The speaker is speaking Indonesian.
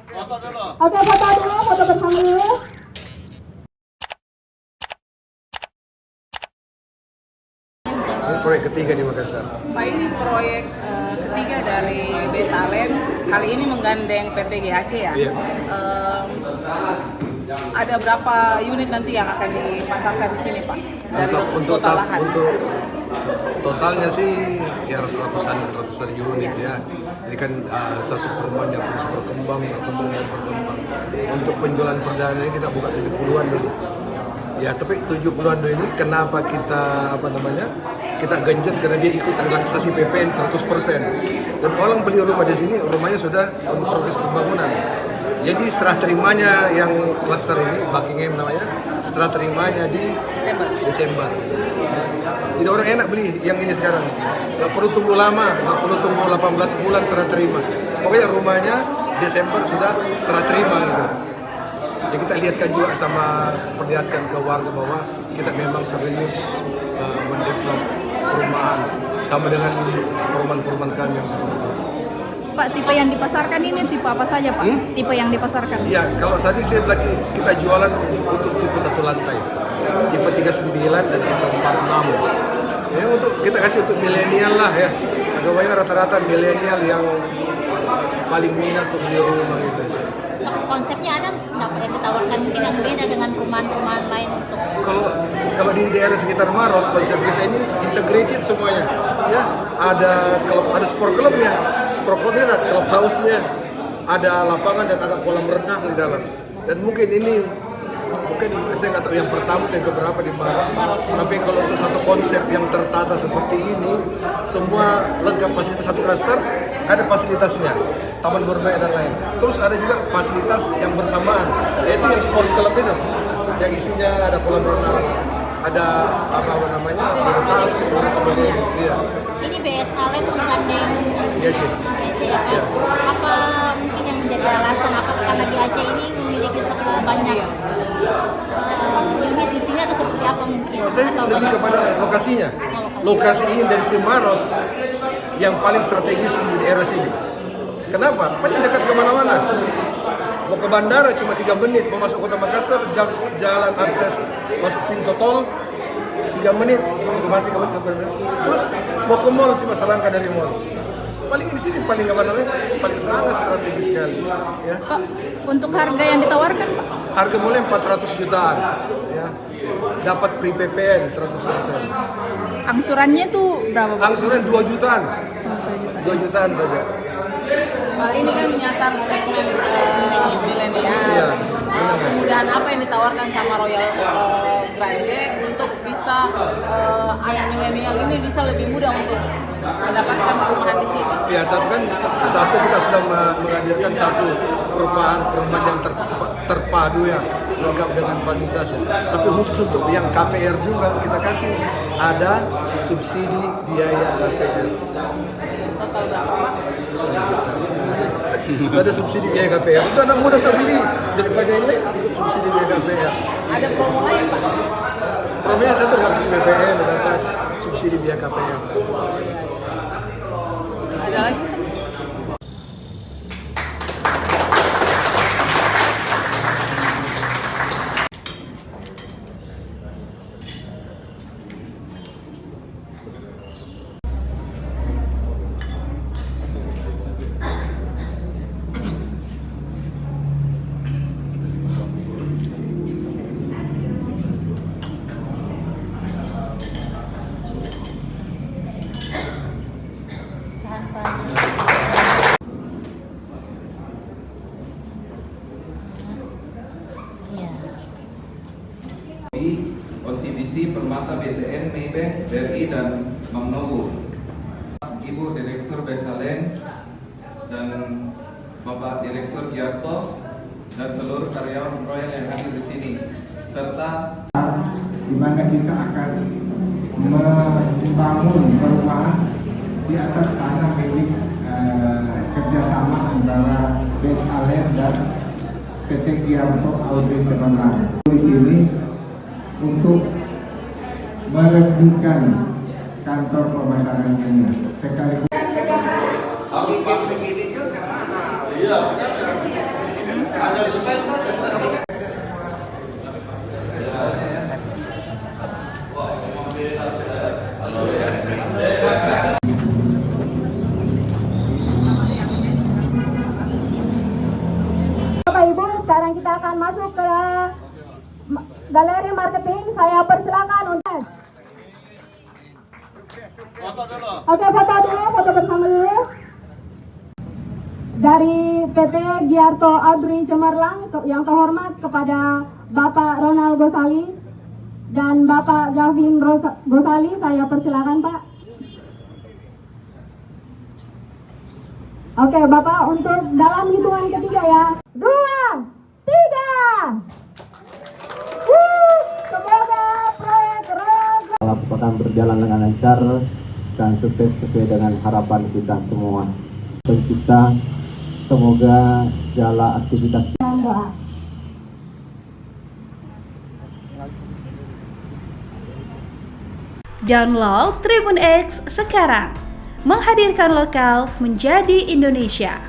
Oke, foto dulu, foto bersama dulu. Ini proyek ketiga di Makassar. Pak, ini proyek ketiga dari Besalen. Kali ini menggandeng PT GHC ya. Iya. Ada berapa unit nanti yang akan dipasarkan di sini, Pak? Dari total lahan. Untuk totalnya sih ya ratusan unit ya. Ini kan satu perumahan yang terus berkembang. Untuk penjualan perdana ini kita buka 70-an dulu. Ya, tapi 70-an dulu ini kenapa kita kita genjot karena dia ikut relaksasi PPN 100%. Dan orang beli rumah di sini, rumahnya sudah progres pembangunan. Jadi setelah terimanya yang klaster ini, Buckingham namanya, setelah terimanya di Desember. Jadi orang enak beli yang ini sekarang. Nggak perlu tunggu lama, nggak perlu tunggu 18 bulan serah terima. Pokoknya rumahnya Desember sudah serah terima gitu. Jadi kita lihatkan juga perlihatkan ke warga bahwa kita memang serius mendevelop perumahan sama dengan perumahan-perumahan kami yang seperti itu. Pak, tipe yang dipasarkan ini tipe apa saja, Pak? Tipe yang dipasarkan? Iya, kalau saat ini saya lagi kita jualan untuk tipe 1 lantai, tipe 39 dan tipe 46. Ini untuk kita kasih untuk milenial lah ya. Agak banyak rata-rata milenial yang paling minat untuk beli rumah gitu. Konsepnya ada nggak yang ditawarkan mungkin yang beda dengan perumahan-perumahan lain untuk Kalau di daerah sekitar Maros konsep kita ini integrated semuanya ya, ada sport clubnya ada clubhouse-nya, ada lapangan dan ada kolam renang di dalam. Dan mungkin saya nggak tahu yang pertama atau yang keberapa di Maros, tapi kalau untuk satu konsep yang tertata seperti ini, semua lengkap fasilitas satu klaster, ada fasilitasnya, taman bermain dan lain. Terus ada juga fasilitas yang bersamaan, yaitu yang sport club itu, yang isinya ada kolam renang, ada dan sebagainya. Iya. ini BSalen menggandeng GHC. ya. Apa mungkin yang menjadi alasan karena GHC ini memiliki banyak unit di sini atau seperti apa mungkin? Saya lebih kepada lokasinya. Lokasi ini dari Maros yang paling strategis di daerah sini. Kenapa? Paling dekat kemana-mana. Mau ke bandara cuma 3 menit, mau masuk kota Makassar, jalan akses masuk pintu tol 3 menit, 3 menit. Terus mau ke mall cuma selangkah dari mall. Paling di sini paling sangat strategis sekali. Ya. Pak, untuk harga yang ditawarkan, Pak? Harga mulai 400 jutaan. Ya. Dapat free PPN 100%. Angsurannya itu berapa, Pak? Angsuran 2 jutaan. 2 jutaan saja. Ini kan menyasar segmen milenial. Iya. Kemudahan apa yang ditawarkan sama Royal Grande untuk bisa anak milenial ini bisa lebih mudah untuk mendapatkan perumahan di sini? Ya, satu kita sudah menghadirkan satu perumahan yang terpadu ya, lengkap dengan fasilitasnya. Tapi khusus untuk yang KPR juga kita kasih ada subsidi biaya KPR. Total berapa, Pak? 1 juta. Ada subsidi biaya KPR. Itu anak muda terbeli daripada ini ikut subsidi biaya KPR. Ada promo lain, Pak? Promonya satu relaksasi BPN dapat subsidi biaya KPR. Ada lagi? OCBC, Permata, BTN, Maybank, BRI, dan Magnobu. Ibu Direktur Besalen dan Bapak Direktur Giarto dan seluruh karyawan Royal yang hadir di sini, serta di mana kita akan membangun perumahan di atas tanah milik kerjasama antara Besalen dan PT Giarto Audrey Teman. Di sini untuk meresmikan kantor pemasarannya sekaligus harus pakai ini juga mahal. Iya. Bapak Ibu, sekarang kita akan masuk ke galeri marketing. Saya persilakan untuk Oke, foto dulu, foto bersama dulu. Dari PT Giarto Abri Cemerlang, yang terhormat kepada Bapak Ronald Gosali dan Bapak Gavin Gosali, saya persilakan Pak. Oke, Bapak, untuk dalam hitungan ketiga ya. 2, 3. Semoga proyek akan berjalan dengan lancar dan sukses sesuai dengan harapan kita semua. Pencipta, semoga segala aktivitas dan doa. Download Tribun X sekarang, menghadirkan lokal menjadi Indonesia.